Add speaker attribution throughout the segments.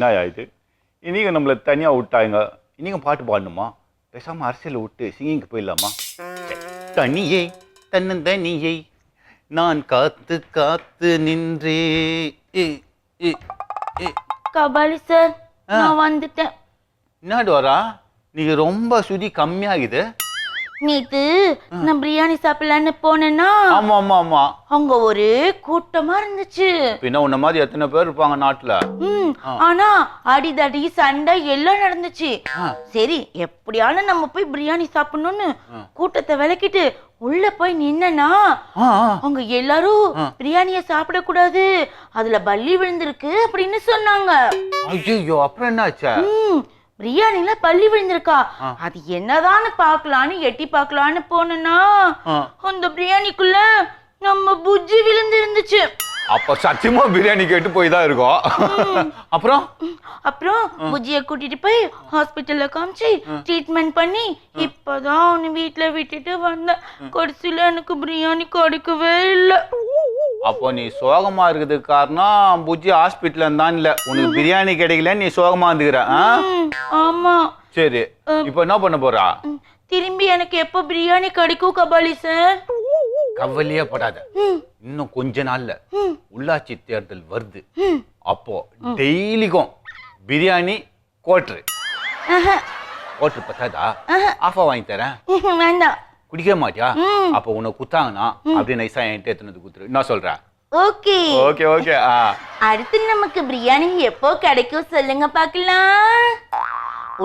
Speaker 1: என்னயா இது? இன்னைக்கு நம்மளை தனியாக விட்டாங்க. இன்னைக்கு பாட்டு பாடணுமா? பேசாமல் அரசியல் விட்டு சிங்கிங்க்கு போயிடலாமா? தனியே தன்னந்தனியை நான் காத்து காத்து நின்றே.
Speaker 2: கபாலி சார், நான் வந்துட்டேன்.
Speaker 1: என்னடு வரா? நீங்க ரொம்ப சுதி கம்மியாகுது.
Speaker 2: நேத்து நான் பிரியாணி சாப்பிடலான்னு போனேன்னா
Speaker 1: ஆமா ஆமா ஆமா
Speaker 2: அங்க ஒரே கூட்டமா இருந்துச்சு.
Speaker 1: பின்ன உன்ன மாதிரி எத்தனை பேர் இருப்பாங்க நாட்டுல?
Speaker 2: ஆனா அடிதடி சண்டை எல்லாம் நடந்துச்சு. சரி, எப்படியாலும் நம்ம போய் பிரியாணி சாப்பிடணும்னு கூட்டத்தை விலக்கிட்டு உள்ள போய் நின்னா அவங்க எல்லாரும் பிரியாணிய சாப்பிடக்கூடாது, அதுல பல்லி விழுந்திருக்கு அப்படின்னு சொன்னாங்க.
Speaker 1: ஐயோ, அப்புறம் என்னாச்சு?
Speaker 2: பிரியாணில பல்லி விழுந்திருக்கா, அது என்னதான்னு பாக்கலான்னு எட்டி பாக்கலான்னு போனா அந்த பிரியாணிக்குள்ள நம்ம புஜ்ஜி விழுந்து இருந்துச்சு.
Speaker 1: அப்ப சத்தியமா பிரியாணி கேட்டு போய் தான் இருக்கோம்.
Speaker 2: அப்புறம் புஜ்ஜிய கூட்டிட்டு போய் ஹாஸ்பிட்டல்ல காமிச்சு ட்ரீட்மெண்ட் பண்ணி இப்பதான் அவனு வீட்டுல விட்டுட்டு வந்தேன். கடைசியில எனக்கு பிரியாணி கிடைக்கவே இல்லை.
Speaker 1: அப்போ நீ சோகமா இருக்கிறதுக்கு காரணம் புஜ்ஜி ஹாஸ்பிட்டல் தான் இல்ல, உனக்கு பிரியாணி கிடைக்கல, நீ சோகமா இருந்துக்கிற.
Speaker 2: ஆமா.
Speaker 1: சரி, இப்போ என்ன பண்ண போறா?
Speaker 2: திரும்பி எனக்கு எப்போ பிரியாணி கிடைக்கும் கபாலி சார்?
Speaker 1: கவலையே படாத, இன்னும் கொஞ்ச நாள்ல உள்ளாட்சி தேர்தல் வருது. அப்போ டெய்லிக்கும் பிரியாணி கோட்ரு பத்தாதா? ஆஃபா வாங்கி தரேன்.
Speaker 2: வேண்டாம்.
Speaker 1: குடிக்க மாட்டியா? அப்ப உனக்கு குத்தாங்கன்னா அப்படியே நைஸா என்கிட்ட எத்தனை குத்துரு. என்ன சொல்ற?
Speaker 2: Okay
Speaker 1: okay okay.
Speaker 2: அடுத்து நமக்கு பிரியாணி எப்போ கிடைக்கும் சொல்லுங்க பாக்கலாம்.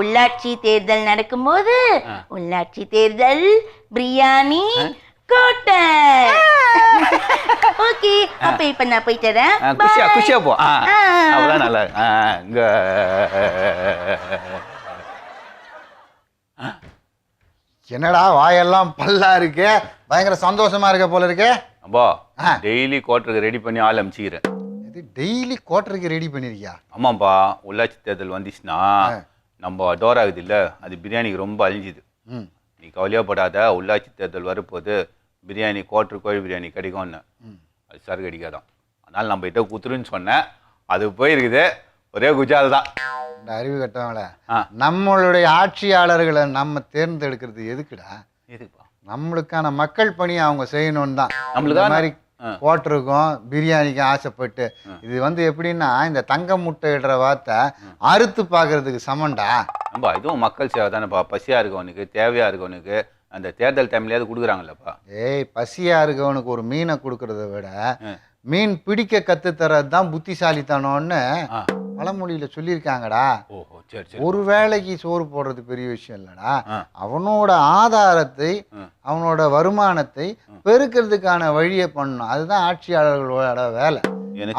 Speaker 2: உள்ளாட்சி தேர்தல் நடக்கும்போது உள்ளாட்சி தேர்தல் பிரியாணி கோட்டை. ஓகே, அப்ப இப்ப நான் போயிட்டு வரேன்.
Speaker 1: குஷியா போ. அவ்வளவு நல்லா.
Speaker 3: என்னடா வாயெல்லாம் பல்லா இருக்கு, பயங்கர சந்தோஷமா இருக்க போல இருக்கு.
Speaker 1: அப்பா, டெய்லி குவார்டருக்கு ரெடி பண்ணி ஆள் அனுப்பிச்சிக்கிறேன்.
Speaker 3: இது டெய்லி குவார்டருக்கு ரெடி பண்ணிருக்கியா?
Speaker 1: ஆமாப்பா, உள்ளாட்சி தேர்தல் வந்துச்சுன்னா நம்ம டோர் ஆகுது இல்ல, அது பிரியாணிக்கு ரொம்ப அழிஞ்சுது. நீ கவலையாப்படாத, உள்ளாட்சி தேர்தல் வரப்போது பிரியாணி குவார்டர் கோழி பிரியாணி கிடைக்கும்னு. அது சார் கிடைக்காதான். அதனால நம்ம கிட்ட குத்துருன்னு சொன்னேன், அது போயிருக்குது. ஒரே குஜால் தான்.
Speaker 3: இந்த அறிவு கட்டவங்கள நம்மளுடைய ஆட்சியாளர்களை நம்ம தேர்ந்தெடுக்கிறது எதுக்குடா?
Speaker 1: எதுக்குப்பா?
Speaker 3: நம்மளுக்கான மக்கள் பணியை அவங்க செய்யணும்னு தான்.
Speaker 1: நம்மளுக்கு
Speaker 3: மாதிரி குவார்டருக்கும் பிரியாணிக்கும் ஆசைப்பட்டு இது எப்படின்னா இந்த தங்க முட்டை இடுற வார்த்தை அறுத்து பார்க்கறதுக்கு சமண்டா.
Speaker 1: நம்ம இதுவும் மக்கள் சேவை தானேப்பா. பசியா இருக்கவனுக்கு, தேவையா இருக்கவனுக்கு அந்த தேர்தல் டைம்லயாவது கொடுக்குறாங்கல்லப்பா.
Speaker 3: பசியா இருக்கவனுக்கு ஒரு மீனை கொடுக்கறத விட மீன் பிடிக்க கத்துத்தரது தான் புத்திசாலித்தனம்னு பழமொழியில சொல்லியிருக்காங்கடா. ஒரு வேளைக்கு சோறு போடுறது பெரிய விஷயம் இல்லடா, அவனோட ஆதாரத்தை அவனோட வருமானத்தை பெருக்கிறதுக்கான வழியை பண்ணணும். அதுதான் ஆட்சியாளர்களோட வேலை.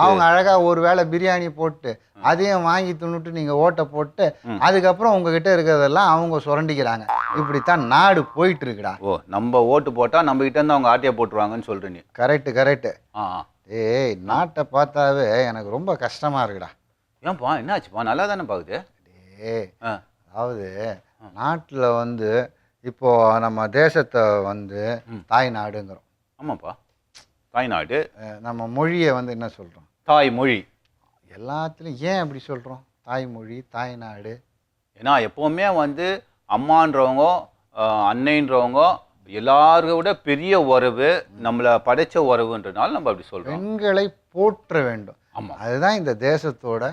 Speaker 3: அவங்க அழகா ஒரு வேளை பிரியாணி போட்டு அதையும் வாங்கி தின்னுட்டு நீங்க ஓட்டை போட்டு அதுக்கப்புறம் உங்ககிட்ட இருக்கிறதெல்லாம் அவங்க சுரண்டிக்கிறாங்க. இப்படித்தான் நாடு போயிட்டு இருக்குடா.
Speaker 1: நம்ம ஓட்டு போட்டா நம்ம கிட்ட இருந்து அவங்க ஆட்டியா போட்டுருவாங்கன்னு சொல்றீங்க.
Speaker 3: கரெக்ட். நாட்டை பார்த்தாவே எனக்கு ரொம்ப கஷ்டமா இருக்குடா.
Speaker 1: ஏன்பா, என்னாச்சுப்பா? நல்லா தானே பாக்குது.
Speaker 3: அதாவது நாட்டில் இப்போ நம்ம தேசத்தை தாய்நாடுங்கிறோம்.
Speaker 1: ஆமாப்பா, தாய்நாடு.
Speaker 3: நம்ம மொழியை என்ன சொல்றோம்?
Speaker 1: தாய்மொழி.
Speaker 3: எல்லாத்துலையும் ஏன் அப்படி சொல்றோம் தாய்மொழி தாய்நாடு?
Speaker 1: ஏன்னா எப்பவுமே அம்மான்றவங்க அன்னைன்றவங்க எல்லாரும் விட பெரிய உறவு, நம்மளை படைச்ச உறவுன்றனால நம்ம அப்படி சொல்றோம்.
Speaker 3: பெண்களை போற்ற வேண்டும்.
Speaker 1: ஆமா,
Speaker 3: அதுதான் இந்த தேசத்தோட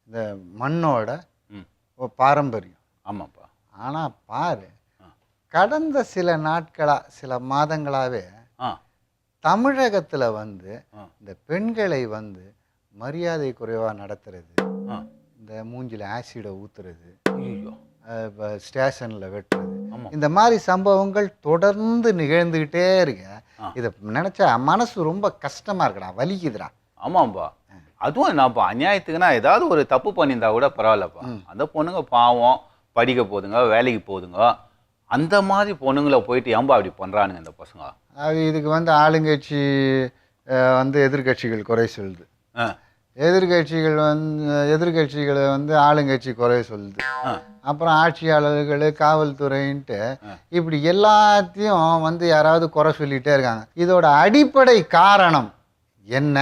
Speaker 3: இந்த மண்ணோட பாரம்பரியம்.
Speaker 1: ஆமாப்பா.
Speaker 3: ஆனா பாரு, கடந்த சில நாட்களா சில மாதங்களாவே தமிழகத்துல இந்த பெண்களை மரியாதை குறைவா நடத்துறது, இந்த மூஞ்சில ஆசிட ஊத்துறது, ஸ்டேஷன்ல வெட்டுறது, இந்த மாதிரி சம்பவங்கள் தொடர்ந்து நிகழ்ந்துகிட்டே இருக்கு. இதை நினைச்சா மனசு ரொம்ப கஷ்டமா இருக்குடா, வலிக்குதுடா.
Speaker 1: ஆமாப்பா, அதுவும் என்னப்பா அநியாயத்துக்குன்னா ஏதாவது ஒரு தப்பு பண்ணியிருந்தா கூட பரவாயில்லப்பா. அந்த பொண்ணுங்க பாவம் படிக்க போதுங்க, வேலைக்கு போதுங்க, அந்த மாதிரி பொண்ணுங்களை போயிட்டு ஏன்பா அப்படி பண்றானுங்க இந்த பசங்க?
Speaker 3: அது இதுக்கு ஆளுங்கட்சி எதிர்கட்சிகள் குறை சொல்லுது, எதிர்கட்சிகள் எதிர்கட்சிகளை ஆளுங்கட்சி குறை சொல்லுது, அப்புறம் ஆட்சியாளர்கள் காவல்துறைன்ட்டு இப்படி எல்லாத்தையும் யாராவது குறை சொல்லிட்டே இருக்காங்க. இதோட அடிப்படை காரணம் என்ன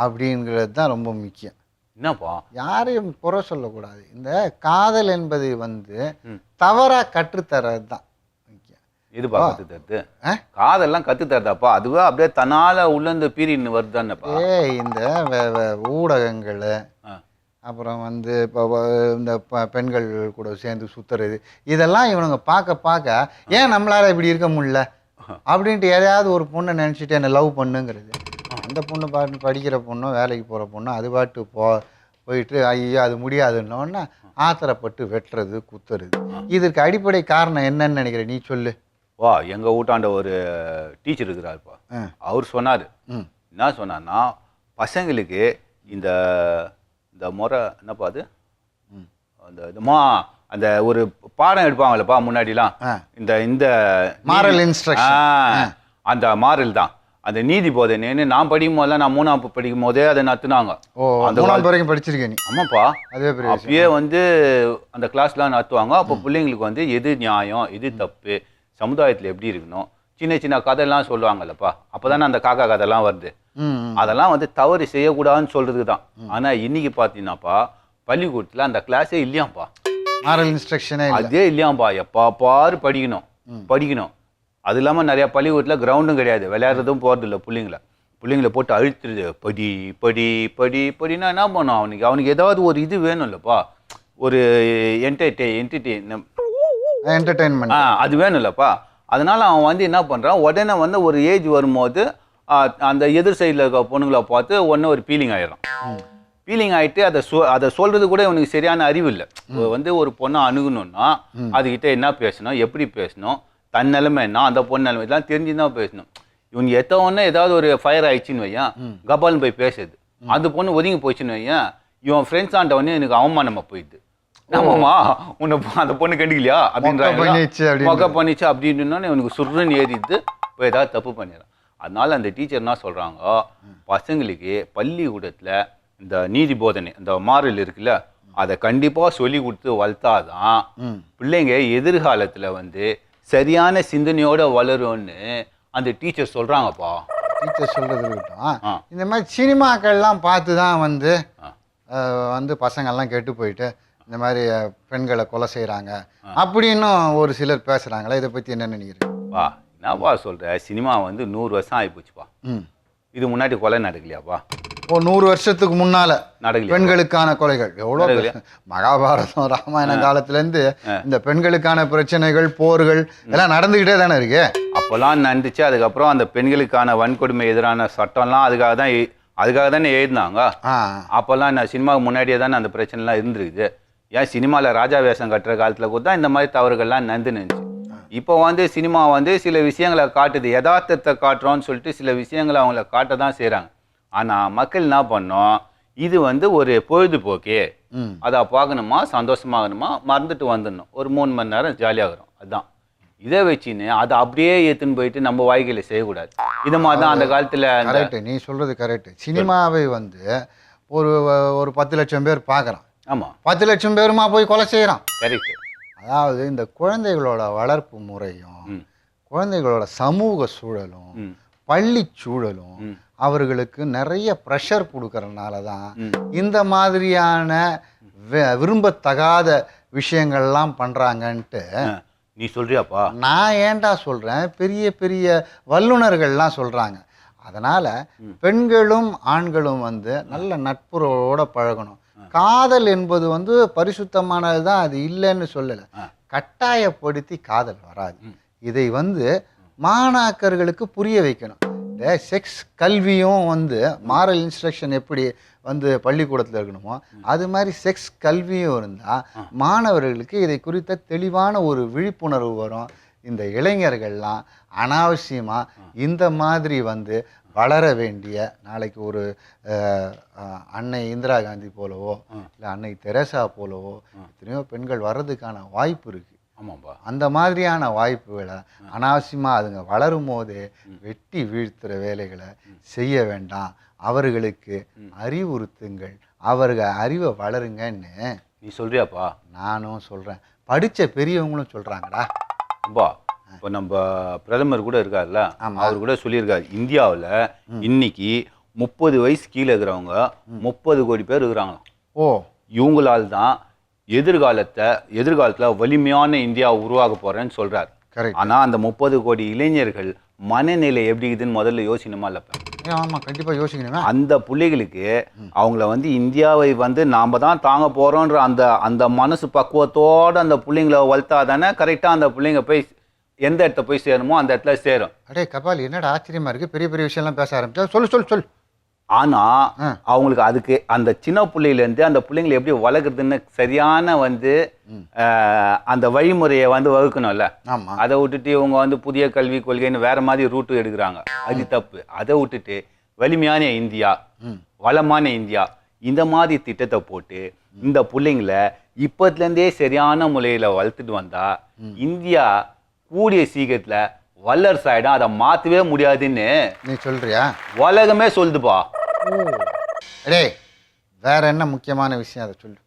Speaker 3: அப்படிங்கிறது தான் ரொம்ப முக்கியம்.
Speaker 1: என்னப்பா?
Speaker 3: யாரையும் குறை சொல்லக்கூடாது. இந்த காதல் என்பதை வந்து தவறா கற்றுத்தரது தான்.
Speaker 1: எதுப்பா கத்து தருது? காதெல்லாம் கத்து தருதாப்பா? அதுவே அப்படியே தன்னால உள்ள இந்த பீரியட்னு வருதானப்பா?
Speaker 3: இந்த ஊடகங்கள், அப்புறம் வந்து இப்போ இந்த பெண்கள் கூட சேர்ந்து சுத்துறது, இதெல்லாம் இவனுங்க பார்க்க பார்க்க ஏன் நம்மளால இப்படி இருக்க முடியல அப்படின்ட்டு எதையாவது ஒரு பொண்ணை நினச்சிட்டு என்னை லவ் பண்ணுங்கிறது. அந்த பொண்ணு பாட்டு படிக்கிற பொண்ணோ வேலைக்கு போகிற பொண்ணோ அது பாட்டு போயிட்டு ஐயோ அது முடியாதுன்னொன்னே ஆத்திரப்பட்டு வெட்டுறது, குத்துறது. இதற்கு அடிப்படை காரணம் என்னன்னு நினைக்கிறேன், நீ சொல்லு.
Speaker 1: வா, எங்க வீட்டாண்ட ஒரு டீச்சர் இருக்கிறாருப்பா. அவர் சொன்னாரு. என்ன சொன்னார்னா, பசங்களுக்கு இந்த இந்த முறை என்னப்பா அது, அந்த ஒரு பாடம் எடுப்பாங்கல்லப்பா முன்னாடிலாம், இந்த இந்த
Speaker 3: மாரல் இன்ஸ்ட்ரக்ஷன்,
Speaker 1: அந்த மாரல் தான் அந்த நீதி போதனைன்னு நான் படிக்கும் போதெல்லாம், நான் 3ஆம் படிக்கும் போதே அதை நடத்துனாங்க.
Speaker 3: அந்த 3ஆம் வரைக்கும் படிச்சிருக்கேன் நீ?
Speaker 1: ஆமாப்பா, அப்பயே வந்து அந்த கிளாஸ்லாம் நடத்துவாங்க. அப்போ பிள்ளைங்களுக்கு வந்து எது நியாயம் எது தப்பு, சமுதாயத்தில் எப்படி இருக்கணும், சின்ன சின்ன கதையெல்லாம் சொல்லுவாங்கல்லப்பா. அப்போதானே அந்த காக்கா கதைலாம் வருது. அதெல்லாம் வந்து தவறு செய்யக்கூடாதுன்னு சொல்றதுக்கு தான். ஆனா இன்னைக்கு பார்த்தீங்கன்னாப்பா, பள்ளிக்கூடத்தில் அந்த கிளாஸே இல்லையாப்பா,
Speaker 3: மாரல் இன்ஸ்ட்ரக்ஷனே
Speaker 1: அதே இல்லையாப்பா. எப்பா பாரு படிக்கணும். அது இல்லாமல் நிறையா பள்ளிக்கூடத்தில் கிரவுண்டும் கிடையாது, விளையாடுறதும் போகிறது இல்லை. பிள்ளைங்களை போட்டு அழுத்துறது, படி படி படி படினா என்ன பண்ணும் அவனுக்கு? அவனுக்கு ஏதாவது ஒரு இது வேணும் இல்லைப்பா, ஒரு என்டர்டெயின்மெண்ட் அது வேணும் இல்லைப்பா. அதனால அவன் வந்து என்ன பண்ணுறான், உடனே வந்து ஒரு ஏஜ் வரும்போது அந்த எதிர் சைடில் இருக்க பொண்ணுங்களை பார்த்து உடனே ஒரு ஃபீலிங் ஆகிடும். ஃபீலிங் ஆகிட்டு அதை சொல்கிறது கூட இவனுக்கு சரியான அறிவு இல்லை. வந்து ஒரு பொண்ணை அணுகணும்னா அதுக்கிட்ட என்ன பேசணும், எப்படி பேசணும், தன் நிலைமை என்ன, அந்த பொண்ணு நிலைமை இதெல்லாம் தெரிஞ்சுதான் பேசணும். இவங்க எத்தவொன்னே ஏதாவது ஒரு ஃபயர் ஆயிடுச்சின்னு வையன், கபால்னு போய் பேசுது. அந்த பொண்ணு ஒதுங்கி போயிடுச்சுன்னு வையன், இவன் ஃப்ரெண்ட்ஸ் ஆண்டவொடனே எனக்கு அவமானமாக போயிடுது. ஆமாம்மா, உன்னை அந்த பொண்ணு கண்டிக்கலையா அப்படின்றாங்க, மொக்க பண்ணிச்சு அப்படின்னா இவனுக்கு சுருன்னு ஏறிடுது, இப்போ ஏதாவது தப்பு பண்ணிடுறான். அதனால அந்த டீச்சர் என்ன சொல்கிறாங்க, பசங்களுக்கு பள்ளிக்கூடத்தில் இந்த நீதி போதனை, இந்த மாரல் இருக்குல்ல, அதை கண்டிப்பாக சொல்லி கொடுத்து வளர்த்தாதான் பிள்ளைங்க எதிர்காலத்தில் வந்து சரியான சிந்தனையோட வளரும்னு அந்த டீச்சர் சொல்கிறாங்கப்பா.
Speaker 3: டீச்சர் சொல்கிறது இருக்கட்டும், இந்த மாதிரி சினிமாக்கள்லாம் பார்த்து தான் வந்து பசங்கள்லாம் கெட்டு போயிட்டு இந்த மாதிரி பெண்களை கொலை செய்கிறாங்க அப்படின்னும் ஒரு சிலர் பேசுகிறாங்களே, இதை பற்றி என்ன நினைக்கிறீங்க?
Speaker 1: வா, என்னப்பா சொல்கிற, சினிமா வந்து 100 வருஷம் ஆகிப்போச்சுப்பா. இது முன்னாடி கொலை நடக்கலையாப்பா?
Speaker 3: 100 வருஷத்துக்கு முன்னால நடக்கல பெண்களுக்கான கொலைகள் எவ்வளோ? மகாபாரதம் ராமாயணம் காலத்துலேருந்து இந்த பெண்களுக்கான பிரச்சனைகள், போர்கள் எல்லாம் நடந்துக்கிட்டே தானே இருக்கு.
Speaker 1: அப்போல்லாம் நடந்துச்சு. அதுக்கப்புறம் அந்த பெண்களுக்கான வன்கொடுமை எதிரான சட்டம்லாம் அதுக்காக தானே எழுதினாங்க. அப்போல்லாம் நான் சினிமாவுக்கு முன்னாடியே தானே அந்த பிரச்சனைலாம் இருந்துருக்குது. ஏன் சினிமாவில் ராஜா வேஷம் கட்டுற காலத்தில் கூட தான் இந்த மாதிரி தவறுகள்லாம் நடந்துனுச்சு. இப்போ வந்து சினிமா வந்து சில விஷயங்களை காட்டுது, யதார்த்தத்தை காட்டுறோன்னு சொல்லிட்டு சில விஷயங்களை அவங்கள காட்ட தான் செய்கிறாங்க. ஆனால் மக்கள் என்ன பண்ணோம், இது வந்து ஒரு பொழுதுபோக்கே, அதை பார்க்கணுமா, சந்தோஷமாகணுமா, மறந்துட்டு வந்துடணும், ஒரு 3 மணி நேரம் ஜாலியாகிறோம், அதுதான். இதை வச்சுன்னு அதை அப்படியே ஏற்றுன்னு போயிட்டு நம்ம வாழ்க்கையில் செய்யக்கூடாது. இது மாதிரி தான் அந்த காலத்தில்.
Speaker 3: கரெக்டு, நீ சொல்கிறது கரெக்டு. சினிமாவை வந்து ஒரு 10 லட்சம் பேர் பார்க்குறான்.
Speaker 1: ஆமாம்,
Speaker 3: 10 லட்சம் பேருமா போய் கொலை செய்கிறான்.
Speaker 1: கரெக்டு.
Speaker 3: அதாவது இந்த குழந்தைகளோட வளர்ப்பு முறையும், குழந்தைகளோட சமூக சூழலும், பள்ளி சூழலும் அவர்களுக்கு நிறைய ப்ரெஷர் கொடுக்கறதுனால தான் இந்த மாதிரியான விரும்பத்தகாத விஷயங்கள்லாம் பண்ணுறாங்கன்ட்டு
Speaker 1: நீ சொல்றியாப்பா?
Speaker 3: நான் ஏன்டா சொல்கிறேன், பெரிய பெரிய வல்லுநர்கள்லாம் சொல்கிறாங்க. அதனால் பெண்களும் ஆண்களும் வந்து நல்ல நட்புறவோட பழகணும். காதல் என்பது வந்து பரிசுத்தமானது தான், அது இல்லைன்னு சொல்லலை. கட்டாயப்படுத்தி காதல் வராது. இதை வந்து மாணாக்கர்களுக்கு புரிய வைக்கணும். இந்த செக்ஸ் கல்வியும் வந்து மாரல் இன்ஸ்ட்ரக்ஷன் எப்படி வந்து பள்ளிக்கூடத்தில் இருக்கணுமோ அது மாதிரி செக்ஸ் கல்வியும் இருந்தால் மாணவர்களுக்கு இதை குறித்த தெளிவான ஒரு விழிப்புணர்வு வரும். இந்த இளைஞர்கள்லாம் அனாவசியமாக இந்த மாதிரி வந்து வளர வேண்டிய, நாளைக்கு ஒரு அன்னை இந்திரா காந்தி போலவோ இல்லை அன்னை தெரேசா போலவோ எத்தனையோ பெண்கள் வர்றதுக்கான வாய்ப்பு இருக்குது.
Speaker 1: ஆமாப்பா,
Speaker 3: அந்த மாதிரியான வாய்ப்புகளை அனாவசியமாக அதுங்க வளரும் போதே வெட்டி வீழ்த்துற வேலைகளை செய்ய வேண்டாம். அவர்களுக்கு அறிவுறுத்துங்கள், அவர்கள் அறிவை வளருங்கன்னு
Speaker 1: நீ சொல்றியாப்பா?
Speaker 3: நானும் சொல்கிறேன், படித்த பெரியவங்களும் சொல்கிறாங்கடா.
Speaker 1: அப்பா, இப்போ நம்ம பிரதமர் கூட இருக்காருல்ல, அவர் கூட சொல்லியிருக்காரு, இந்தியாவில் இன்னைக்கு 30 வயசு கீழே இருக்கிறவங்க 30 கோடி பேர் இருக்கிறாங்களாம்.
Speaker 3: ஓ,
Speaker 1: இவங்களால் தான் எதிர்காலத்துல வலிமையான இந்தியா உருவாக போறேன்னு சொல்றாரு.
Speaker 3: கரெக்ட்.
Speaker 1: ஆனா அந்த 30 கோடி இளைஞர்கள் மனநிலை எப்படி இருக்குதுன்னு முதல்ல யோசிக்கணுமா இல்லப்ப?
Speaker 3: ஆமா, கண்டிப்பா யோசிக்கணுமே.
Speaker 1: அந்த பிள்ளைகளுக்கு அவங்கள வந்து இந்தியாவை வந்து நாம தான் தாங்க போறோன்ற அந்த மனசு பக்குவத்தோட அந்த பிள்ளைங்களை வளர்த்தா தானே கரெக்டா அந்த பிள்ளைங்க போய் எந்த இடத்த போய் சேரணுமோ அந்த இடத்துல சேரும்.
Speaker 3: அடே கபால், என்னடா ஆச்சரியமா இருக்கு, பெரிய பெரிய விஷயம்லாம் பேச ஆரம்பிச்சா. சொல்லு.
Speaker 1: ஆனா அவங்களுக்கு அதுக்கு அந்த சின்ன பிள்ளையிலேருந்து அந்த பிள்ளைங்களை எப்படி வளர்க்குறதுன்னு சரியான வந்து அந்த வழிமுறையை வந்து வகுக்கணும்ல. அதை விட்டுட்டு இவங்க வந்து புதிய கல்விக் கொள்கைன்னு வேற மாதிரி ரூட்டு எடுக்கிறாங்க. அது தப்பு. அதை விட்டுட்டு வலிமையான இந்தியா, வளமான இந்தியா இந்த மாதிரி திட்டத்தை போட்டு இந்த பிள்ளைங்களை இப்பத்துலேருந்தே சரியான முறையில வளர்த்துட்டு வந்தா இந்தியா கூடிய சீக்கிரத்துல வல்லரசு ஆயிடும். அதை மாற்றவே முடியாதுன்னு
Speaker 3: நீ சொல்றியா?
Speaker 1: உலகமே சொல்லுதுப்பா.
Speaker 3: அடே, வேற என்ன முக்கியமான விஷயம் அதை சொல்லு.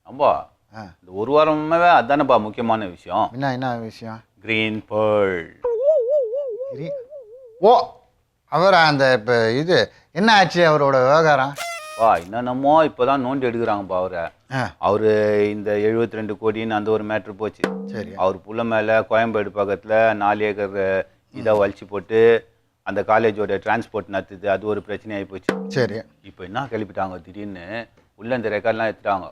Speaker 1: அம்பா, இந்த ஒரு வாரமாவே அதானப்பா முக்கியமான விஷயம்.
Speaker 3: என்ன விஷயம்?
Speaker 1: Green pearl.
Speaker 3: ஓ, அவர் அந்த இப்போ இது என்ன ஆச்சு அவரோட விவகாரம்?
Speaker 1: என்னென்னமோ இப்போதான் நோண்டி எடுக்கிறாங்கப்பா அவரை. அவரு இந்த 72 கோடின்னு அந்த ஒரு மேட்ரு போச்சு.
Speaker 3: சரி.
Speaker 1: அவர் புள்ள மேல கோயம்பேடு பக்கத்துல 4 ஏக்கர் இதை வலிச்சு போட்டு அந்த காலேஜோட டிரான்ஸ்போர்ட் நடத்துது, அது ஒரு பிரச்சனை ஆகி போச்சு.
Speaker 3: சரி.
Speaker 1: இப்போ என்ன கிளப்பிட்டாங்க திடீர்னு உள்ள இந்த ரெக்கார்ட்லாம் எடுத்துட்டாங்க.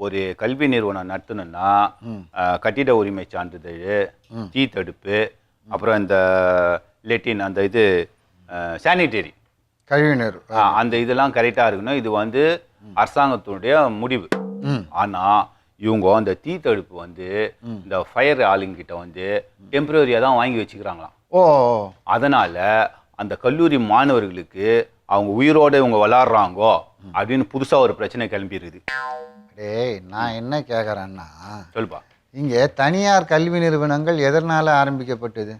Speaker 1: ஒரு கல்வி நிறுவனம் நடத்தணும்னா கட்டிட உரிமை சான்றிதழ், தீ தடுப்பு, அப்புறம் இந்த லெட்டின் அந்த இது சானிட்டரி
Speaker 3: கழிவுநீர்
Speaker 1: அந்த இதெல்லாம் கரெக்டாக இருக்கணும். இது வந்து அரசாங்கத்தினுடைய முடிவு. ஆனா இவங்க அந்த தீ தடுப்பு வந்து இந்த ஃபயர் ஆளுங்கிட்ட வந்து டெம்பரரியா தான் வாங்கி வச்சுக்கிறாங்களாம்.
Speaker 3: ஓ, அதனால
Speaker 1: அந்த கல்லூரி மாணவர்களுக்கு அவங்க உயிரோட இவங்க விளாடுறாங்கோ அப்படின்னு புதுசா ஒரு பிரச்சனை கிளம்பி இருக்குது.
Speaker 3: டேய், நான் என்ன கேட்குறேன்னா,
Speaker 1: சொல்லுப்பா.
Speaker 3: இங்கே தனியார் கல்வி நிறுவனங்கள் எதனால ஆரம்பிக்கப்பட்டது?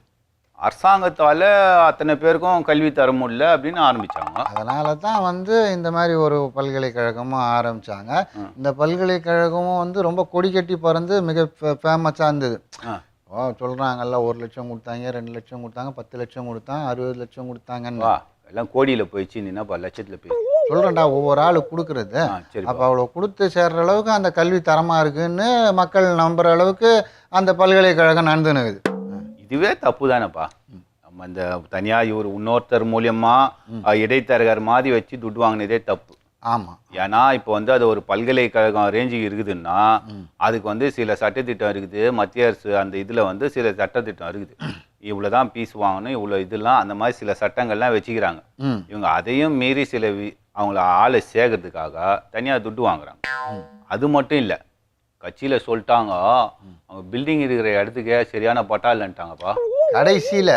Speaker 1: அரசாங்கத்தால அத்தனை பேருக்கும் கல்வி தர முடியல அப்படின்னு ஆரம்பிச்சாங்க.
Speaker 3: அதனால தான் வந்து இந்த மாதிரி ஒரு பல்கலைக்கழகமும் ஆரம்பிச்சாங்க. இந்த பல்கலைக்கழகமும் வந்து ரொம்ப கொடி கட்டி பறந்து மிக ஃபேமஸாக இருந்தது. சொல்கிறாங்கல்ல, 1 லட்சம் கொடுத்தாங்க, 2 லட்சம் கொடுத்தாங்க, 10 லட்சம் கொடுத்தாங்க, 60 லட்சம் கொடுத்தாங்கன்னு.
Speaker 1: எல்லாம் கோடியில் போயிடுச்சு, என்னப்பா லட்சத்தில் போய்
Speaker 3: சொல்கிறேன்டா, ஒவ்வொரு ஆள் கொடுக்குறது. அப்போ அவ்வளோ கொடுத்து சேர்ற அளவுக்கு அந்த கல்வி தரமாக இருக்குன்னு மக்கள் நம்புகிற அளவுக்கு அந்த பல்கலைக்கழகம் நடந்துனுக்குது.
Speaker 1: இதுவே தப்பு தானேப்பா. நம்ம இந்த தனியாக இவர் இன்னொருத்தர் மூலியமா இடைத்தரகர் மாதிரி வச்சு துட்டு வாங்கினதே தப்பு.
Speaker 3: ஆமாம்.
Speaker 1: ஏன்னா இப்போ வந்து அது ஒரு பல்கலைக்கழகம் ரேஞ்சுக்கு இருக்குதுன்னா அதுக்கு வந்து சில சட்டத்திட்டம் இருக்குது. மத்திய அரசு அந்த இதில் வந்து சில சட்டத்திட்டம் இருக்குது. இவ்வளோதான் பீஸ் வாங்கணும், இவ்வளோ இதெல்லாம் அந்த மாதிரி சில சட்டங்கள்லாம் வச்சுக்கிறாங்க. இவங்க அதையும் மீறி சில அவங்கள ஆளை சேர்க்கறதுக்காக தனியாக துட்டு வாங்குறாங்க. அது மட்டும் இல்லை, கட்சியில் சொல்லிட்டாங்க அவங்க பில்டிங் இருக்கிற இடத்துக்கே சரியான பட்டா இல்லைன்ட்டாங்கப்பா.
Speaker 3: கடைசியில்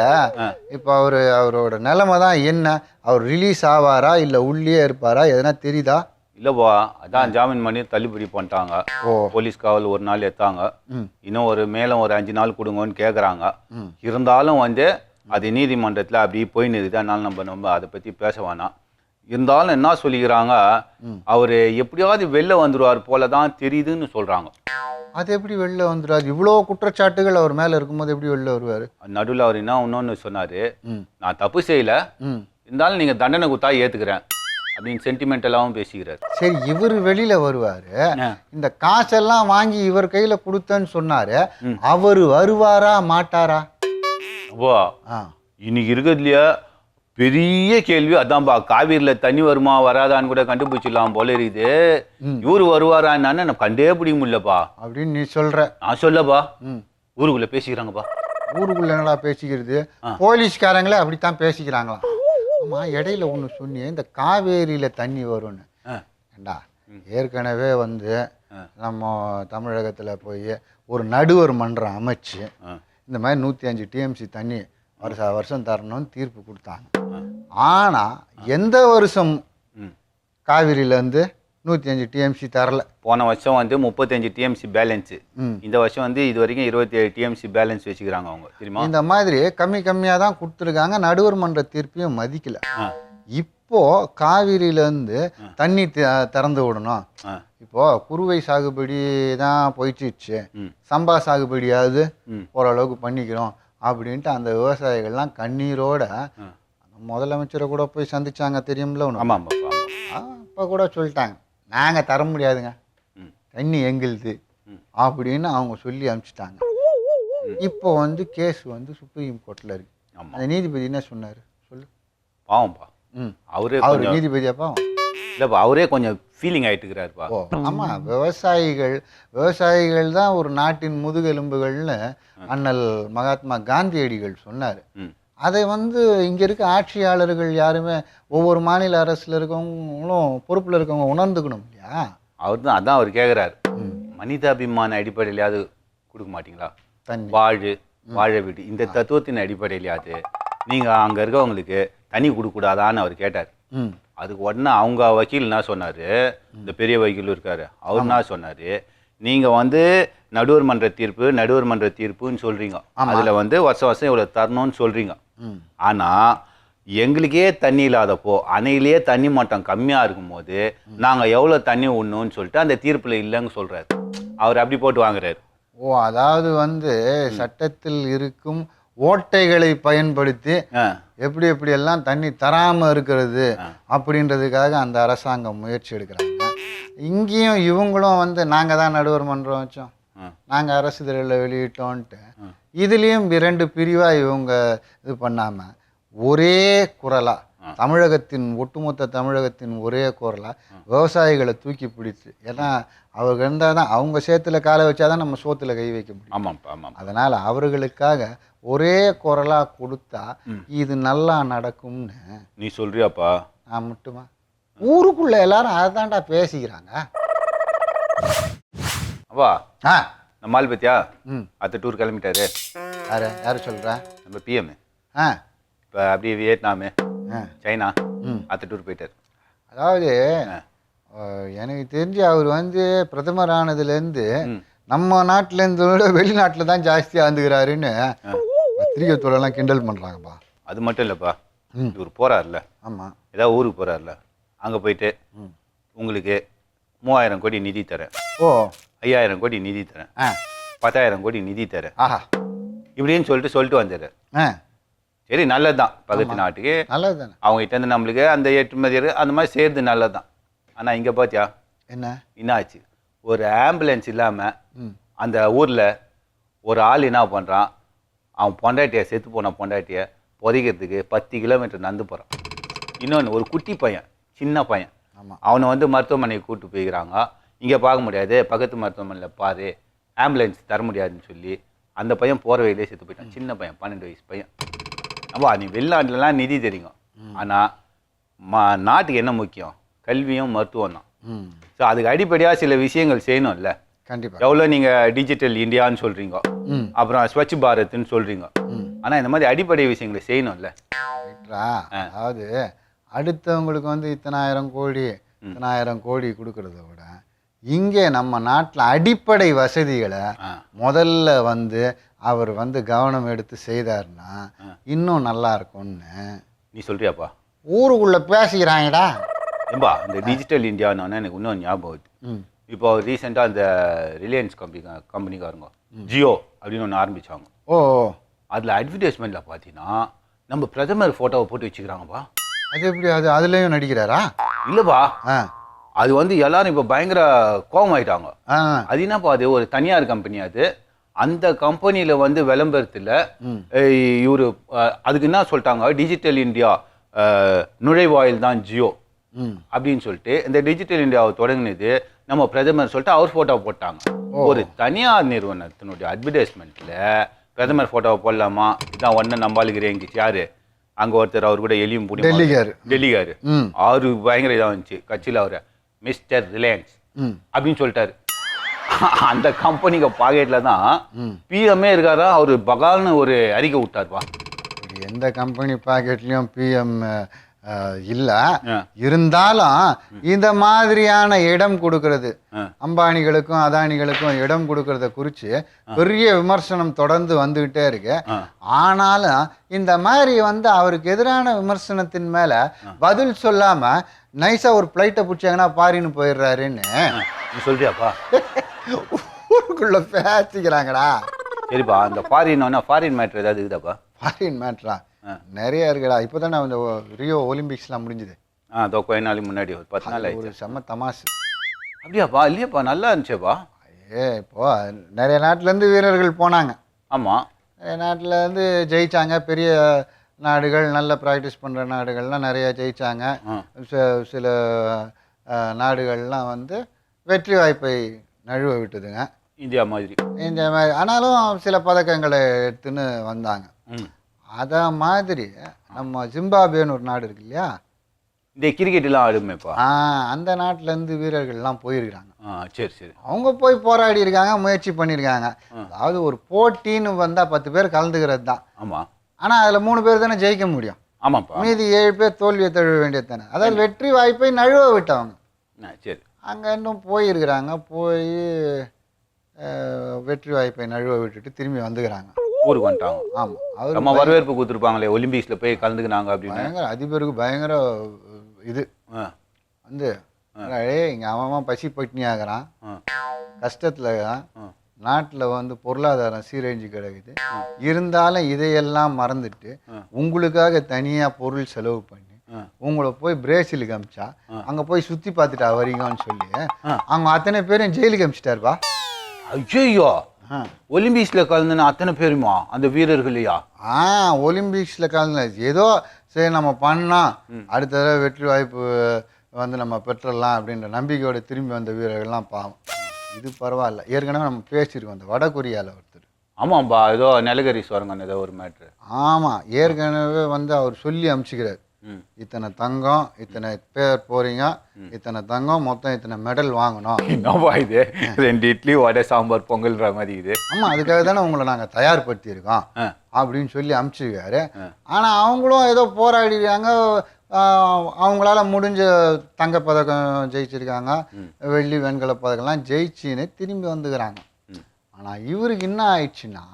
Speaker 3: இப்போ அவரோட நிலைமை தான் என்ன? அவர் ரிலீஸ் ஆவாரா இல்லை உள்ளே இருப்பாரா எதனா தெரியுதா?
Speaker 1: இல்லைப்பா, அதான் ஜாமீன் பண்ணி தள்ளுபடி பண்ணிட்டாங்க. போலீஸ் காவல் 1 நாள் எடுத்தாங்க. இன்னும் மேலும் ஒரு 5 நாள் கொடுங்கன்னு கேட்குறாங்க. இருந்தாலும் வந்து அது நீதிமன்றத்தில் அப்படி போய் நிறுது. அதனால நம்ம அதை பற்றி பேச வேணாம். இருந்தாலும் என்ன சொல்லிக்கிறாங்க, அவர் எப்படியாவது வெளில வந்துடுவார் போல தான் தெரியுதுன்னு சொல்கிறாங்க.
Speaker 3: அது எப்படி வெளில வந்துடுவார்? இவ்வளோ குற்றச்சாட்டுகள் அவர் மேலே இருக்கும்போது எப்படி வெளில வருவார்?
Speaker 1: நடுவில் அவர் இன்னொன்று சொன்னார், நான் தப்பு செய்யலை, இருந்தாலும் நீங்கள் தண்டனை கொடுத்தா ஏற்றுக்கிறேன் அப்படின்னு சென்டிமெண்டலாகவும் பேசிக்கிறார்.
Speaker 3: சரி, இவர் வெளியில வருவார், இந்த காசெல்லாம் வாங்கி இவர் கையில கொடுத்தேன்னு சொன்னாரு, அவர் வருவாரா மாட்டாரா?
Speaker 1: இன்னைக்கு இருக்கிறதுலையே பெரிய கேள்வி அதான்பா. காவிரியில தண்ணி வருமா வராதான்னு கூட கண்டுபிடிச்சிடலாம் போல இருக்குது. இவரு வருவாரான்னு நம்ம கண்டே பிடிக்க முடியலப்பா
Speaker 3: அப்படின்னு நீ சொல்ற.
Speaker 1: நான் சொல்லப்பா, ஊருக்குள்ள பேசிக்கிறாங்கப்பா.
Speaker 3: ஊருக்குள்ள என்னடா பேசிக்கிறது? போலீஸ்காரங்களே அப்படித்தான் பேசிக்கிறாங்களாம். ஆமா, இடையில ஒன்று சொன்னி இந்த காவேரியில தண்ணி வரும்னு. ஏண்டா, ஏற்கனவே வந்து நம்ம தமிழகத்துல போய் ஒரு நடுவர் மன்றம் அமைச்சு இந்த மாதிரி 105 டிஎம்சி தண்ணி வருஷம் தரணும்னு தீர்ப்பு கொடுத்தாங்க. ஆனா எந்த வருஷம் காவிரியிலேருந்து 105 டிஎம்சி தரல.
Speaker 1: போன வருஷம் வந்து 35 டிஎம்சி பேலன்ஸு. இந்த வருஷம் வந்து இது வரைக்கும் 27 டிஎம்சி பேலன்ஸ் வச்சுக்கிறாங்க அவங்க, தெரியுமா?
Speaker 3: இந்த மாதிரி கம்மியாக தான் கொடுத்துருக்காங்க. நடுவர் மன்ற தீர்ப்பையும் மதிக்கல. இப்போ காவிரியிலேருந்து தண்ணி திறந்து விடணும். இப்போ குறுவை சாகுபடி தான் போயிடுச்சு, சம்பா சாகுபடியாவது ஓரளவுக்கு பண்ணிக்கிறோம் அப்படின்ட்டு அந்த விவசாயிகள்லாம் கண்ணீரோட முதலமைச்சரை கூட போய் சந்திச்சாங்க தெரியும்ல உனக்கு?
Speaker 1: ஆமாம் ஆமாப்பா.
Speaker 3: அப்போ கூட சொல்லிட்டாங்க நாங்கள் தர முடியாதுங்க,
Speaker 1: ம்.
Speaker 3: தண்ணி எங்களுது அப்படின்னு அவங்க சொல்லி அனுப்பிச்சிட்டாங்க. இப்போ வந்து கேஸ் வந்து சுப்ரீம் கோர்ட்டில் இருக்கு.
Speaker 1: ஆமாம்.
Speaker 3: அந்த நீதிபதி என்ன சொன்னார் சொல்லு?
Speaker 1: பாவம்ப்பா. அவரே
Speaker 3: அவர்
Speaker 1: கொஞ்சம்
Speaker 3: நீதிபதியா பாவம்?
Speaker 1: இல்லைப்பா, அவரே கொஞ்சம் ஃபீலிங் ஆகிட்டுக்கிறாருப்பா.
Speaker 3: ஓ ஆமாம், விவசாயிகள் தான் ஒரு நாட்டின் முதுகெலும்புகள்னு அண்ணல் மகாத்மா காந்தியடிகள் சொன்னார். அதை வந்து இங்கே இருக்க ஆட்சியாளர்கள் யாருமே ஒவ்வொரு மாநில அரசில் இருக்கவங்களும் பொறுப்பில் இருக்கவங்க உணர்ந்துக்கணும் இல்லையா?
Speaker 1: அவர் தான் அதான் அவர் கேட்குறாரு, மனிதாபிமான அடிப்படையிலையாவது கொடுக்க மாட்டீங்களா?
Speaker 3: தண்ணி
Speaker 1: வாழ வீடு இந்த தத்துவத்தின் அடிப்படையிலையாவது நீங்கள் அங்கே இருக்கவங்களுக்கு தண்ணி கொடுக்கூடாதான்னு அவர் கேட்டார். அதுக்கு உடனே அவங்க வக்கீல் என்ன சொன்னார், இந்த பெரிய வக்கீல் இருக்காரு, அவர் என்ன சொன்னார், நீங்கள் வந்து நடுவர் மன்ற தீர்ப்புன்னு சொல்கிறீங்க, அதில் வந்து வருஷம் இவ்வளோ தரணும்னு சொல்கிறீங்க. ஆனால் எங்களுக்கே தண்ணி இல்லாதப்போ அணையிலேயே தண்ணி மட்டம் கம்மியாக இருக்கும்போது நாங்கள் எவ்வளோ தண்ணி விடணும்னு சொல்லிட்டு அந்த தீர்ப்பில் இல்லைன்னு சொல்கிறாரு. அவர் அப்படி போட்டு வாங்குறாரு.
Speaker 3: ஓ அதாவது வந்து சட்டத்தில் இருக்கும் ஓட்டைகளை பயன்படுத்தி எப்படியெல்லாம் தண்ணி தராமல் இருக்கிறது அப்படின்றதுக்காக அந்த அரசாங்கம் முயற்சி எடுக்கிறாங்க. இங்கேயும் இவங்களும் வந்து நாங்கள் தான் நடுவர் மன்றம் வச்சோம், நாங்கள் அரசு திரையில் வெளியிட்டோன்ட்டு இதுலேயும் 2 பிரிவாக இவங்க இது பண்ணாமல் ஒரே குரலாக ஒட்டுமொத்த தமிழகத்தின் ஒரே குரலாக விவசாயிகளை தூக்கி பிடிச்சு, ஏன்னா அவங்க இருந்தால் தான் அவங்க சேத்துல காலை வச்சாதான் நம்ம சோத்துல கை வைக்க முடியும்.
Speaker 1: ஆமாம்ப்பா ஆமாம்.
Speaker 3: அதனால் அவர்களுக்காக ஒரே குரலாக கொடுத்தா இது நல்லா நடக்கும்னு
Speaker 1: நீ சொல்றியாப்பா?
Speaker 3: நான் மட்டுமா? ஊருக்குள்ள எல்லாரும் அதான்டா பேசிக்கிறாங்க.
Speaker 1: அப்பா நம்ம ஆள் பத்தியா அத்த டூர் கிளம்பிட்டாரு.
Speaker 3: யாரு சொல்கிறா?
Speaker 1: நம்ம பிஎம். இப்போ அப்படியே வியட்நாமு சைனா அத்த டூர் போயிட்டார்.
Speaker 3: அதாவது எனக்கு தெரிஞ்சு அவர் வந்து பிரதமர் ஆனதுலேருந்து நம்ம நாட்டிலேருந்து விட வெளிநாட்டில் தான் ஜாஸ்தியாக வந்துக்கிறாருன்னு பத்திரிகை துறையெல்லாம் கிண்டல் பண்ணுறாங்கப்பா.
Speaker 1: அது மட்டும் இல்லைப்பா, இவர் போகிறார்ல,
Speaker 3: ஆமாம்,
Speaker 1: ஏதாவது ஊருக்கு போகிறார்ல, அங்கே போயிட்டு உங்களுக்கு 3000 கோடி நிதி தரேன், 5000 கோடி நிதி தரேன், 10,000 கோடி நிதி தரேன் இப்படின்னு சொல்லிட்டு வந்துடுற. சரி, நல்லது தான், பக்கத்து நாட்டுக்கு
Speaker 3: நல்லது தானே,
Speaker 1: அவங்க கிட்ட இருந்து நம்மளுக்கு அந்த ஏற்றுமதி அந்த மாதிரி செய்கிறது நல்லது தான். ஆனால் இங்கே பார்த்தியா என்ன ஆச்சு? ஒரு ஆம்புலன்ஸ் இல்லாமல் அந்த ஊரில் ஒரு ஆள் என்ன பண்ணுறான், அவன் பொண்டாட்டியை செத்து போன பொண்டாட்டியை புதைக்கிறதுக்கு 10 கிலோமீட்டர் நடந்து போகிறான். இன்னொன்று ஒரு குட்டி பையன், சின்ன பையன், அவனை வந்து மருத்துவமனைக்கு கூப்பிட்டு போய்க்கிறாங்க. இங்கே பார்க்க முடியாது, பக்கத்து மருத்துவமனையில் பாரு, ஆம்புலன்ஸ் தர முடியாதுன்னு சொல்லி அந்த பையன் போகிற வழியிலே செத்து போயிட்டான். சின்ன பையன், 12 வயசு பையன். அப்பா நீ வெளிநாட்டிலலாம் நிதி தெரியும், ஆனால் நாட்டுக்கு என்ன முக்கியம்? கல்வியும் மருத்துவம் தான். ஸோ அதுக்கு அடிப்படையாக சில விஷயங்கள் செய்யணும்ல.
Speaker 3: கண்டிப்பாக.
Speaker 1: எவ்வளோ நீங்கள் டிஜிட்டல் இந்தியான்னு சொல்கிறீங்க, அப்புறம் ஸ்வச் பாரத்ன்னு சொல்கிறீங்க, ஆனால் இந்த மாதிரி அடிப்படை விஷயங்களை செய்யணும்ல.
Speaker 3: அதாவது அடுத்தவங்களுக்கு வந்து இத்தனாயிரம் கோடி கொடுக்கறத விட இங்கே நம்ம நாட்டில் அடிப்படை வசதிகளை முதல்ல வந்து அவர் வந்து கவனம் எடுத்து செய்தார்னா இன்னும் நல்லா இருக்கும்னு
Speaker 1: நீ சொல்றியாப்பா?
Speaker 3: ஊருக்குள்ள பேசிக்கிறாங்கடா.
Speaker 1: ஏம்பா இந்த டிஜிட்டல் இந்தியான்னு எனக்கு இன்னும் ஞாபகம் வருது. இப்போ ரீசெண்டாக அந்த ரிலையன்ஸ் கம்பெனிக்காரங்க ஜியோ அப்படின்னு ஒன்று ஆரம்பித்தாங்க. அதில் அட்வர்டைஸ்மெண்ட்டில் பார்த்தீங்கன்னா நம்ம பிரதமர் ஃபோட்டோவை போட்டு வச்சுக்கிறாங்கப்பா.
Speaker 3: அது எப்படி? அதுலேயும் நடிக்கிறாரா?
Speaker 1: இல்லைப்பா, அது வந்து எல்லாரும் இப்போ பயங்கர கோபம் ஆயிட்டாங்க. அது என்னப்பா, அது ஒரு தனியார் கம்பெனி, அது அந்த கம்பெனியில் வந்து விளம்பரத்தில் இவர் அதுக்கு என்ன சொல்லிட்டாங்க, டிஜிட்டல் இந்தியா நுழைவாயில் தான் ஜியோ அப்படின்னு சொல்லிட்டு இந்த டிஜிட்டல் இந்தியாவை தொடங்கினது நம்ம பிரதமர் சொல்லிட்டு அவர் ஃபோட்டோவை போட்டாங்க. ஒரு தனியார் நிறுவனத்தினுடைய அட்வர்டைஸ்மெண்ட்டில் பிரதமர் ஃபோட்டோவை போடலாமா? இதான் ஒன்று நம்பாளுகிறேன் யாரு அங்கே ஒருத்தர், அவர் கூட எலியும் பூடி டெல்லிக்காரு, அவரு பயங்கர இதாக இருந்துச்சு கட்சியில், அவரை மிஸ்டர் ரிலையன்ஸ் அப்படின்னு சொல்லிட்டாரு. அந்த கம்பெனிக்கு பாக்கெட்டில் தான் பிஎம்ஏ இருக்காரா, அவர் பகால்னு ஒரு அறிக்கை விட்டார்ப்பா.
Speaker 3: எந்த கம்பெனி பாக்கெட்லேயும் பிஎம் இல்லை, இருந்தாலும் இந்த மாதிரியான இடம் கொடுக்கறது, அம்பானிகளுக்கும் அதானிகளுக்கும் இடம் கொடுக்கறத குறித்து பெரிய விமர்சனம் தொடர்ந்து வந்துகிட்டே இருக்கு. ஆனாலும் இந்த மாதிரி வந்து அவருக்கு எதிரான விமர்சனத்தின் மேல பதில் சொல்லாம நைஸா ஒரு பிளைட்டை பிடிச்சாங்கன்னா பாரின்னு போயிடுறாருன்னு
Speaker 1: சொல்றியாப்பா?
Speaker 3: ஊருக்குள்ள பேசிக்கிறாங்கடா.
Speaker 1: சரிப்பா, அந்த ஃபாரின் மேட்ரு ஏதாவது இருக்குதாப்பா?
Speaker 3: ஃபாரின் மேட்ரா? நிறைய இருக்குடா. இப்போ தானே அந்த ரியோ ஒலிம்பிக்ஸ்லாம் முடிஞ்சுது.
Speaker 1: அதோ கொஞ்ச நாளைக்கு முன்னாடி ஒரு 10 நாள்
Speaker 3: ஒரு
Speaker 1: ஆயிடுச்சு.
Speaker 3: செம்ம தமாசு.
Speaker 1: அப்படியாப்பா? இல்லையாப்பா, நல்லா இருந்துச்சேப்பா.
Speaker 3: இப்போ நிறைய நாட்டிலேருந்து வீரர்கள் போனாங்க.
Speaker 1: ஆமாம்.
Speaker 3: நிறைய நாட்டிலேருந்து ஜெயிச்சாங்க. பெரிய நாடுகள், நல்ல ப்ராக்டிஸ் பண்ணுற நாடுகள்லாம் நிறைய ஜெயிச்சாங்க. சில நாடுகள்லாம் வந்து வெற்றி வாய்ப்பை நழுவ விட்டுதுங்க.
Speaker 1: இந்தியா மாதிரி.
Speaker 3: இந்த மாதிரி ஆனாலும் சில பதக்கங்களை எடுத்துன்னு வந்தாங்க. அதை மாதிரி நம்ம ஜிம்பாப்வேன்னு ஒரு நாடு இருக்கு இல்லையா,
Speaker 1: இந்த கிரிக்கெட்லாம் ஆடுமேப்பா.
Speaker 3: அந்த நாட்டிலேருந்து வீரர்கள்லாம் போயிருக்கிறாங்க.
Speaker 1: சரி சரி.
Speaker 3: அவங்க போய் போராடி இருக்காங்க, முயற்சி பண்ணியிருக்காங்க. அதாவது ஒரு போட்டின்னு வந்தால் 10 பேர் கலந்துக்கிறது தான்.
Speaker 1: ஆமாம்.
Speaker 3: ஆனால் அதில் 3 பேர் தானே ஜெயிக்க முடியும்.
Speaker 1: ஆமாப்பா.
Speaker 3: மீதி 7 பேர் தோல்வியை தழுவ வேண்டியது தானே. அதாவது வெற்றி வாய்ப்பை நழுவ விட்டவங்க.
Speaker 1: சரி.
Speaker 3: அங்கே இன்னும் போயிருக்கிறாங்க. போய் வெற்றி வாய்ப்பை நழுவ விட்டுட்டு திரும்பி வந்துக்கிறாங்க.
Speaker 1: ஊருக்கு வந்துட்டாங்க.
Speaker 3: ஆமாம். அவர்
Speaker 1: நம்ம வரவேற்பு கொடுத்துருப்பாங்களே ஒலிம்பிக்ஸில் போய் கலந்துக்கினாங்க அப்படின்னு.
Speaker 3: பயங்கர அதிபருக்கு பயங்கர இது வந்து இங்கே அவன் பசி பட்டினி ஆகிறான், கஷ்டத்தில் இருக்கிறான், நாட்டில் வந்து பொருளாதாரம் சீரழிஞ்சு கிடக்குது. இருந்தாலும் இதையெல்லாம் மறந்துட்டு உங்களுக்காக தனியாக பொருள் செலவு பண்ணி உங்களை போய் பிரேசிலுக்கு அமிச்சா அங்கே போய் சுற்றி பார்த்துட்டா வரீங்கன்னு சொல்லி அவங்க அத்தனை பேரும் ஜெயிலுக்கு அமிச்சிட்டாருப்பா.
Speaker 1: ஐயோ, ஒலிம்பிக்ஸில் கலந்துன்னு அத்தனை பேருமா அந்த வீரர்களையா?
Speaker 3: ஒலிம்பிக்ஸில் கலந்து ஏதோ சரி நம்ம பண்ணால் அடுத்த தடவை வெற்றி வாய்ப்பு வந்து நம்ம பெற்றலாம் அப்படின்ற நம்பிக்கையோட திரும்பி வந்த வீரர்கள்லாம் பாவம். இது பரவாயில்ல. ஏற்கனவே நம்ம பேசியிருக்கோம் அந்த வட கொரியாவில் ஒருத்தர்.
Speaker 1: ஆமாம்பா, ஏதோ நிலக்கரி சுரங்கம் ஏதோ ஒரு மேட்ரு.
Speaker 3: ஆமாம், ஏற்கனவே வந்து அவர் சொல்லி அனுப்பிச்சிக்கிறார். இத்தனை தங்கம், இத்தனை பேர் போறீங்க, இத்தனை தங்கம், மொத்தம் இத்தனை மெடல் வாங்கணும்.
Speaker 1: என்னப்பா இது? 2 இட்லி வடை சாம்பார் பொங்கல்ன்ற மாதிரி இது.
Speaker 3: ஆமாம், அதுக்காக தானே உங்களை நாங்கள் தயார்படுத்தியிருக்கோம் அப்படின்னு சொல்லி அனுப்பிச்சிருக்காரு. ஆனால் அவங்களும் ஏதோ போராடிருக்காங்க. அவங்களால முடிஞ்ச தங்கப்பதக்கம் ஜெயிச்சிருக்காங்க, வெள்ளி வெண்கல பதக்கம்லாம் ஜெயிச்சின்னு திரும்பி வந்துக்கிறாங்க. ஆனால் இவருக்கு என்ன ஆயிடுச்சுன்னா,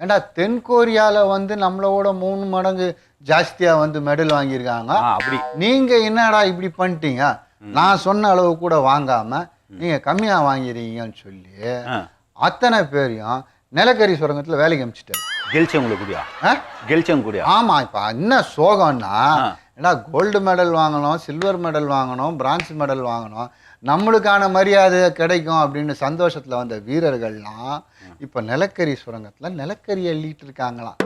Speaker 3: ஏண்டா தென்கொரியாவில் வந்து நம்மளோட 3 மடங்கு ஜாஸ்தியாக வந்து மெடல் வாங்கியிருக்காங்க,
Speaker 1: அப்படி
Speaker 3: நீங்கள் என்னடா இப்படி பண்ணிட்டீங்க, நான் சொன்ன அளவு கூட வாங்காமல் நீங்கள் கம்மியாக வாங்கிறீங்கன்னு சொல்லி அத்தனை பேரையும் நிலக்கரி சுரங்கத்தில் வேலைக்கு அனுப்பிச்சிட்டாரு.
Speaker 1: கெல்ச்சவங்களை கூடியா? கெல்ச்சவங்க கூடியா?
Speaker 3: ஆமாம். இப்போ என்ன சோகம்னா, ஏன்னா கோல்டு மெடல் வாங்கணும், சில்வர் மெடல் வாங்கணும், பிரான்ஸ் மெடல் வாங்கணும், நம்மளுக்கான மரியாதை கிடைக்கும் அப்படின்னு சந்தோஷத்தில் வந்த வீரர்கள்லாம் இப்போ நிலக்கரி சுரங்கத்தில் நிலக்கரி அள்ளிட்டு இருக்காங்களாம்.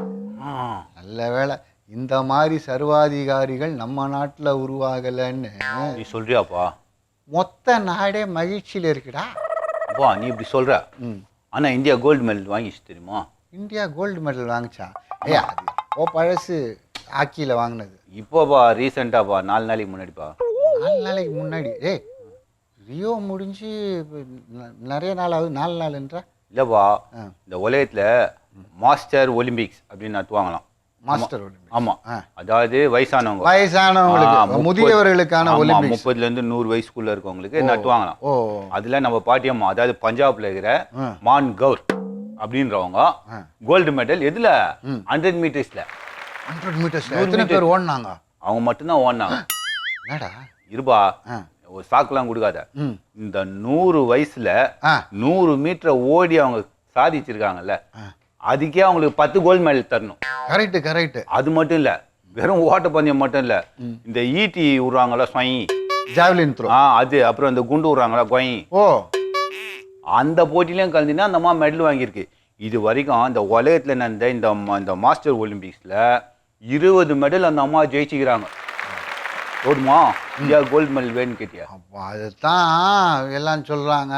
Speaker 3: நல்ல வேளை இந்த மாதிரி சர்வாதிகாரிகள் நம்ம நாட்டில் உருவாகலைன்னு
Speaker 1: நீ சொல்றியாப்பா?
Speaker 3: மொத்த நாடே மகிழ்ச்சியில் இருக்குடா.
Speaker 1: அப்பா நீ இப்படி சொல்ற. ஆனால் இந்தியா கோல்டு மெடல் வாங்கிச்சு தெரியுமா?
Speaker 3: இந்தியா கோல்டு மெடல் வாங்கிச்சா? அது பழசு ஹாக்கியில் வாங்கினது.
Speaker 1: இப்போப்பா ரீசெண்டாப்பா 4 நாளைக்கு முன்னாடிப்பா.
Speaker 3: 4 நாளைக்கு முன்னாடி? ரியோ முடிஞ்சு நிறைய நாள் ஆகுது. 4 நாள்ன்ற
Speaker 1: இல்லைப்பா, இந்த உலகத்தில் மாஸ்டர் ஒலிம்பிக்ஸ் அப்படின்னு நடத்துவாங்களாம்.
Speaker 3: Master Olympics.
Speaker 1: ஆமாம், அதாவது
Speaker 3: வயசானவங்களுக்கு முதியவர்களுக்கான ஒலிம்பிக்ஸ்
Speaker 1: 30லேருந்து 100 வயசுக்குள்ள இருக்கவங்களுக்கு நடத்துவாங்களாம். அதில் நம்ம பாட்டியம்மா, அதாவது பஞ்சாப்ல இருக்கிற மான் கௌர் அப்படின்றவங்க கோல்டு மெடல் எதுல? 100 மீட்டர்ஸ்ல.
Speaker 3: 100 மீட்டர்ஸ்ல எத்தனை பேர் ஓடினாங்க?
Speaker 1: அவங்க மட்டும்தான் ஓடினாங்க.
Speaker 3: என்னடா
Speaker 1: இருபா, ஒரு சாக்குலாம் கொடுக்காத. இந்த 100 வயசுல 100 மீட்டரை ஓடி அவங்க சாதிச்சிருக்காங்கல்ல, அதுக்கே அவங்களுக்கு 10 கோல்டு மெடல் தரணும்.
Speaker 3: கரெக்ட்.
Speaker 1: அது மட்டும் இல்ல, வெறும் ஓட்டப்பந்தயம் மட்டும் இல்ல, இந்த ஈட்டி விடுறாங்களா ஸ்வயி,
Speaker 3: ஜாவ்லின் த்ரோ,
Speaker 1: அது அப்புறம் இந்த குண்டு விடுறாங்களா கொயி, அந்த போட்டிலையும் கலந்துனா அந்த மாதிரி மெடல் வாங்கியிருக்கு. இது வரைக்கும் இந்த உலகத்துல நடந்த இந்த மாஸ்டர் ஒலிம்பிக்ஸ்ல 20 மெடல் அந்த அம்மா ஜெயிச்சுக்கிறாங்க. போதுமா இந்தியா கோல்டு மெடல் வேணும்னு கேட்டியா?
Speaker 3: அப்போ அதுதான் எல்லாம் சொல்றாங்க.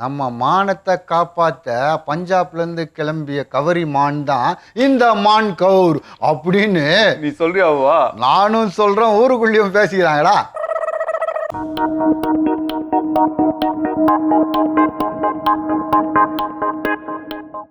Speaker 3: நம்ம மானத்தை காப்பாற்ற பஞ்சாப்லேருந்து கிளம்பிய கவரி மான் தான் இந்த மான் கௌர் அப்படின்னு
Speaker 1: நீ சொல்றியாவா?
Speaker 3: நானும் சொல்றேன், ஊருக்குள்ளேயும் பேசிக்கிறாங்களா.